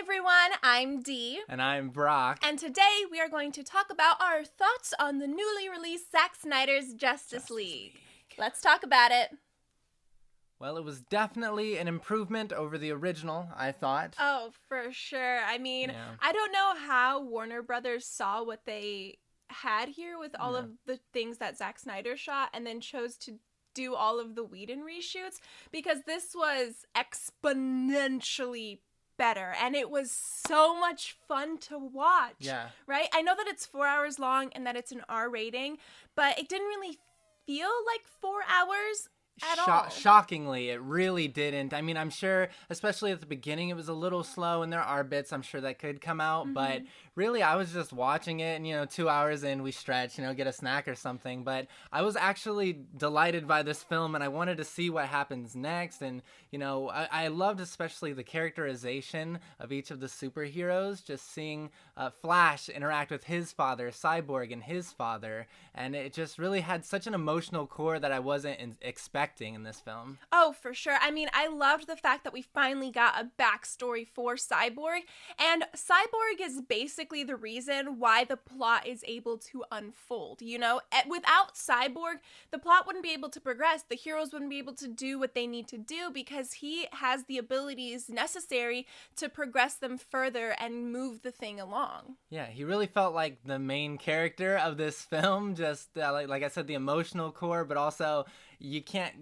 everyone, I'm Dee. And I'm Brock. And today we are going to talk about our thoughts on the newly released Zack Snyder's Justice League. Let's talk about it. Well, it was definitely an improvement over the original, I thought. Oh, for sure. I mean, I don't know how Warner Brothers saw what they had here with all of the things that Zack Snyder shot and then chose to do all of the Whedon reshoots, because this was exponentially better and it was so much fun to watch. Yeah. Right? I know that it's 4 hours long and that it's an R rating, but it didn't really feel like 4 hours at all. Shockingly, it really didn't. I mean, I'm sure, especially at the beginning, it was a little slow, and there are bits I'm sure that could come out, but really, I was just watching it, and, 2 hours in, we stretch, get a snack or something, but I was actually delighted by this film, and I wanted to see what happens next, and, I loved especially the characterization of each of the superheroes, just seeing Flash interact with his father, Cyborg, and his father, and it just really had such an emotional core that I wasn't expecting in this film. Oh, for sure. I mean, I loved the fact that we finally got a backstory for Cyborg, and Cyborg is basically the reason why the plot is able to unfold, Without Cyborg, the plot wouldn't be able to progress. The heroes wouldn't be able to do what they need to do because he has the abilities necessary to progress them further and move the thing along. Yeah, he really felt like the main character of this film, just like I said, the emotional core, but also you can't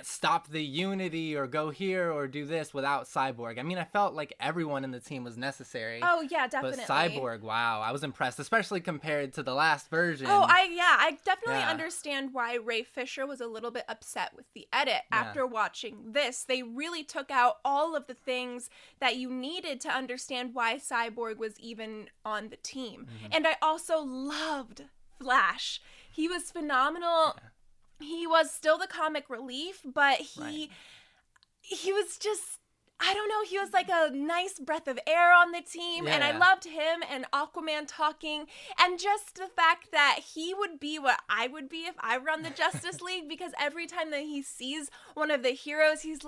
stop the unity or go here or do this without Cyborg. I mean, I felt like everyone in the team was necessary. Oh, yeah, definitely. But Cyborg, wow, I was impressed, especially compared to the last version. Oh, I definitely understand why Ray Fisher was a little bit upset with the edit after watching this. They really took out all of the things that you needed to understand why Cyborg was even on the team. And I also loved Flash. He was phenomenal. Yeah. He was still the comic relief, but he was just, I don't know, he was like a nice breath of air on the team, and I loved him and Aquaman talking, and just the fact that he would be what I would be if I were on the Justice League, because every time that he sees one of the heroes, he's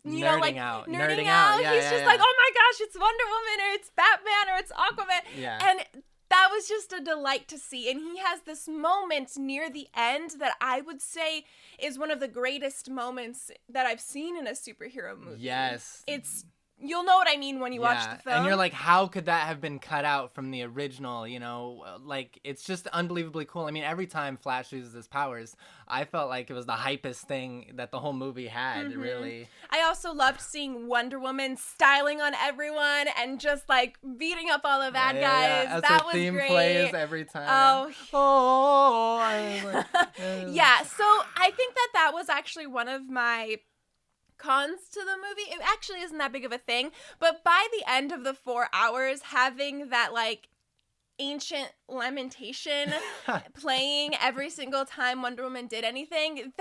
nerding out. Yeah, he's just like, oh my gosh, it's Wonder Woman, or it's Batman, or it's Aquaman. Yeah. And that was just a delight to see. And he has this moment near the end that I would say is one of the greatest moments that I've seen in a superhero movie. Yes. You'll know what I mean when you watch the film. And you're like, how could that have been cut out from the original, it's just unbelievably cool. I mean, every time Flash uses his powers, I felt like it was the hypest thing that the whole movie had, really. I also loved seeing Wonder Woman styling on everyone and just, beating up all the bad guys. As that her was theme great. plays every time. Yeah, so I think that was actually one of my cons to the movie. It actually isn't that big of a thing, but by the end of the 4 hours, having that ancient lamentation playing every single time Wonder Woman did anything,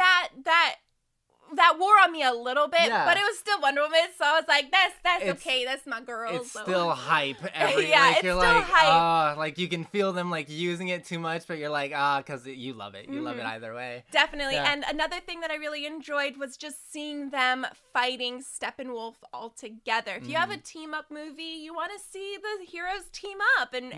that wore on me a little bit, but it was still Wonder Woman, so I was like, that's okay, that's my girl. It's still hype. It's still hype. You can feel them using it too much, but you're like, because you love it. You love it either way. Definitely. Yeah. And another thing that I really enjoyed was just seeing them fighting Steppenwolf all together. If you have a team-up movie, you want to see the heroes team up and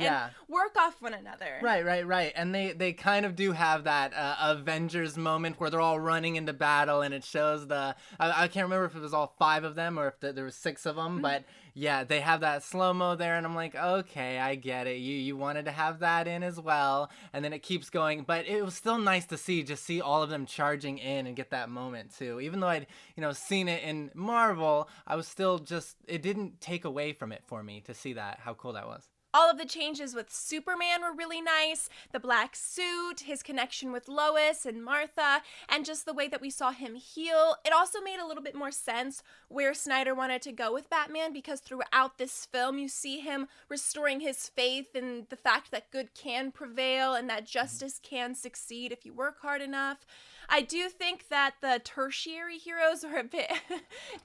work off one another. Right. And they kind of do have that Avengers moment where they're all running into battle, and it shows I can't remember if it was all 5 of them or if there was 6 of them, but yeah, they have that slow-mo there, and I'm like, okay, I get it. You wanted to have that in as well, and then it keeps going, but it was still nice to see all of them charging in and get that moment too. Even though I'd seen it in Marvel, I was still it didn't take away from it for me to see that, how cool that was. All of the changes with Superman were really nice. The black suit, his connection with Lois and Martha, and just the way that we saw him heal. It also made a little bit more sense where Snyder wanted to go with Batman, because throughout this film you see him restoring his faith in the fact that good can prevail and that justice can succeed if you work hard enough. I do think that the tertiary heroes were a bit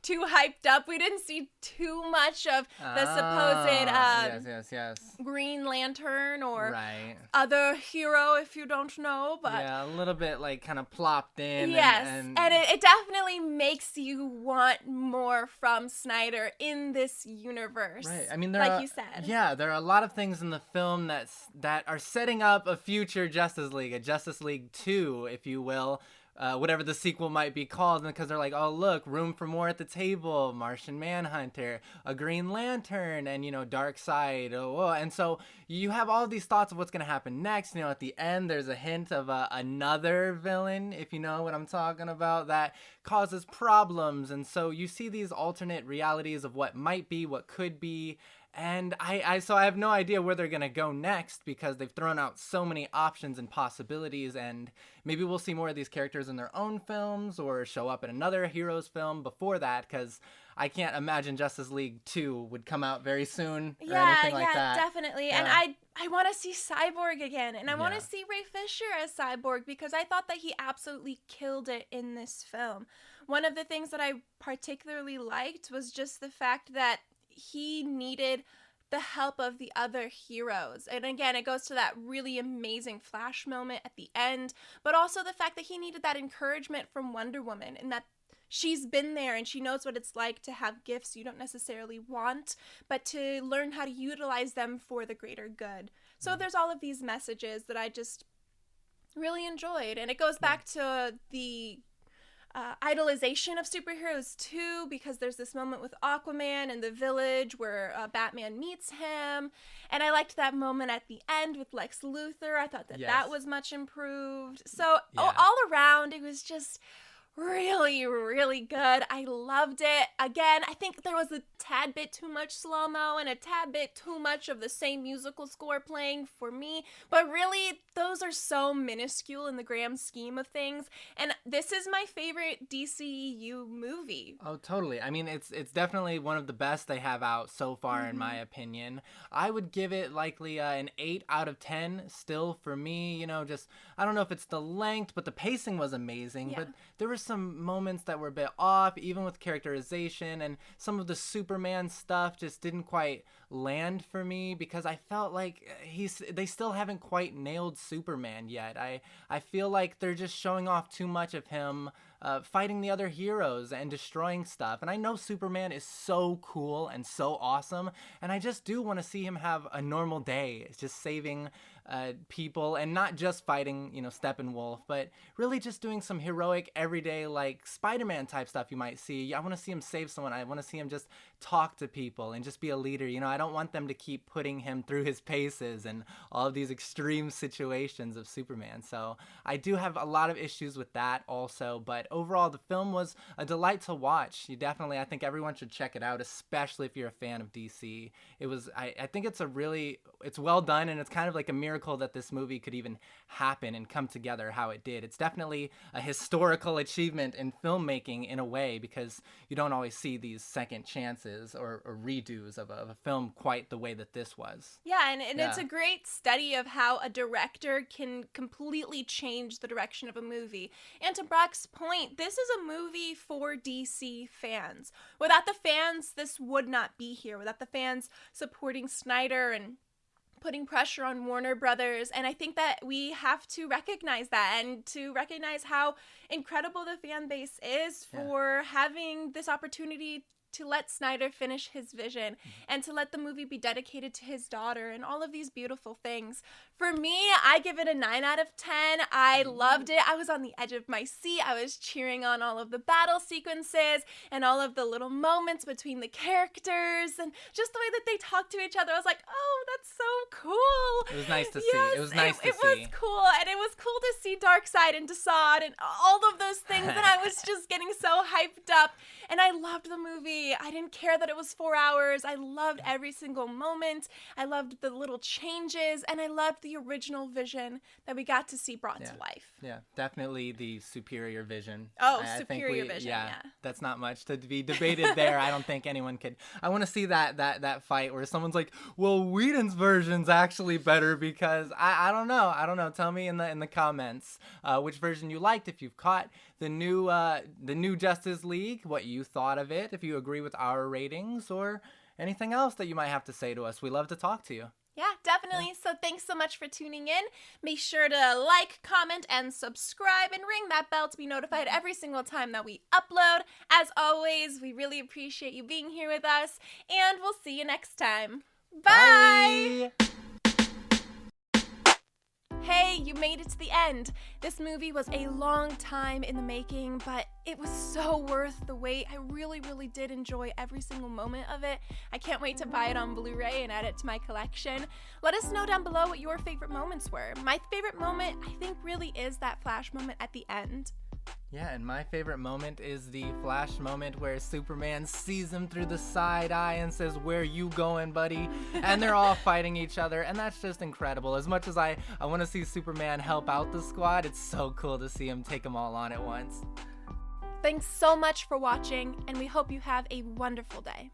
too hyped up. We didn't see too much of the supposed yes. Green Lantern or Right. other hero, if you don't know. But yeah, a little bit like kind of plopped in. Yes, and it definitely makes you want more from Snyder in this universe. Right. I mean, you said. Yeah, there are a lot of things in the film that are setting up a future Justice League, a Justice League 2, if you will. Whatever the sequel might be called, because they're like, oh, look, room for more at the table, Martian Manhunter, a Green Lantern, and, Darkseid. And so you have all these thoughts of what's going to happen next. At the end, there's a hint of another villain, if you know what I'm talking about, that causes problems. And so you see these alternate realities of what might be, what could be. And so I have no idea where they're going to go next, because they've thrown out so many options and possibilities, and maybe we'll see more of these characters in their own films or show up in another hero's film before that, because I can't imagine Justice League 2 would come out very soon or anything like that. Yeah, definitely. Yeah. And I want to see Cyborg again, and I want to see Ray Fisher as Cyborg, because I thought that he absolutely killed it in this film. One of the things that I particularly liked was just the fact that he needed the help of the other heroes. And again, it goes to that really amazing Flash moment at the end, but also the fact that he needed that encouragement from Wonder Woman, and that she's been there and she knows what it's like to have gifts you don't necessarily want, but to learn how to utilize them for the greater good. So there's all of these messages that I just really enjoyed. And it goes back to the idolization of superheroes too, because there's this moment with Aquaman in the village where Batman meets him, and I liked that moment at the end with Lex Luthor. I thought that was much improved. So all around, it was just really, really good. I loved it. Again, I think there was a tad bit too much slow-mo and a tad bit too much of the same musical score playing for me, but really, those are so minuscule in the grand scheme of things, and this is my favorite DCEU movie. Oh, totally. I mean, it's definitely one of the best they have out so far, in my opinion. I would give it likely an 8 out of 10 still for me. Just, I don't know if it's the length, but the pacing was amazing, but there were some moments that were a bit off, even with characterization, and some of the Superman stuff just didn't quite land for me, because I felt like they still haven't quite nailed Superman yet. I feel like they're just showing off too much of him fighting the other heroes and destroying stuff. And I know Superman is so cool and so awesome, and I just do want to see him have a normal day, just saving people, and not just fighting, Steppenwolf, but really just doing some heroic, everyday, like Spider-Man type stuff you might see. I want to see him save someone. I want to see him just talk to people and just be a leader. I don't want them to keep putting him through his paces and all of these extreme situations of Superman. So I do have a lot of issues with that also, but overall the film was a delight to watch. I think everyone should check it out, especially if you're a fan of DC. I think it's well done, and it's kind of like a miracle that this movie could even happen and come together how it did. It's definitely a historical achievement in filmmaking in a way, because you don't always see these second chances or redos of a film quite the way that this was. Yeah, and it's a great study of how a director can completely change the direction of a movie. And to Brock's point, this is a movie for DC fans. Without the fans, this would not be here. Without the fans supporting Snyder and putting pressure on Warner Brothers, and I think that we have to recognize that, and to recognize how incredible the fan base is for having this opportunity to let Snyder finish his vision and to let the movie be dedicated to his daughter and all of these beautiful things. For me, I give it a 9 out of 10. I loved it. I was on the edge of my seat. I was cheering on all of the battle sequences and all of the little moments between the characters, and just the way that they talk to each other. I was like, oh, that's so cool. It was nice to see. It was nice to see. It was cool, and it was cool to see Darkseid and Desaad and all of those things, and I was just getting so hyped up, and I loved the movie. I didn't care that it was 4 hours. I loved every single moment. I loved the little changes, and I loved the original vision that we got to see brought to life. Yeah, definitely the superior vision. Oh, superior vision, that's not much to be debated there. I don't think anyone could. I want to see that fight where someone's like, well, Whedon's version's actually better because I don't know. Tell me in the comments which version you liked, if you've caught the new Justice League, what you thought of it, if you agree with our ratings, or anything else that you might have to say to us. We love to talk to you. Yeah, definitely. Yeah. So thanks so much for tuning in. Make sure to like, comment, and subscribe, and ring that bell to be notified every single time that we upload. As always, we really appreciate you being here with us, and we'll see you next time. Bye! Bye. Hey, you made it to the end. This movie was a long time in the making, but it was so worth the wait. I really, really did enjoy every single moment of it. I can't wait to buy it on Blu-ray and add it to my collection. Let us know down below what your favorite moments were. My favorite moment, I think, really is that Flash moment at the end. Yeah, and my favorite moment is the Flash moment where Superman sees him through the side eye and says, where you going, buddy? And they're all fighting each other, and that's just incredible. As much as I want to see Superman help out the squad, it's so cool to see him take them all on at once. Thanks so much for watching, and we hope you have a wonderful day.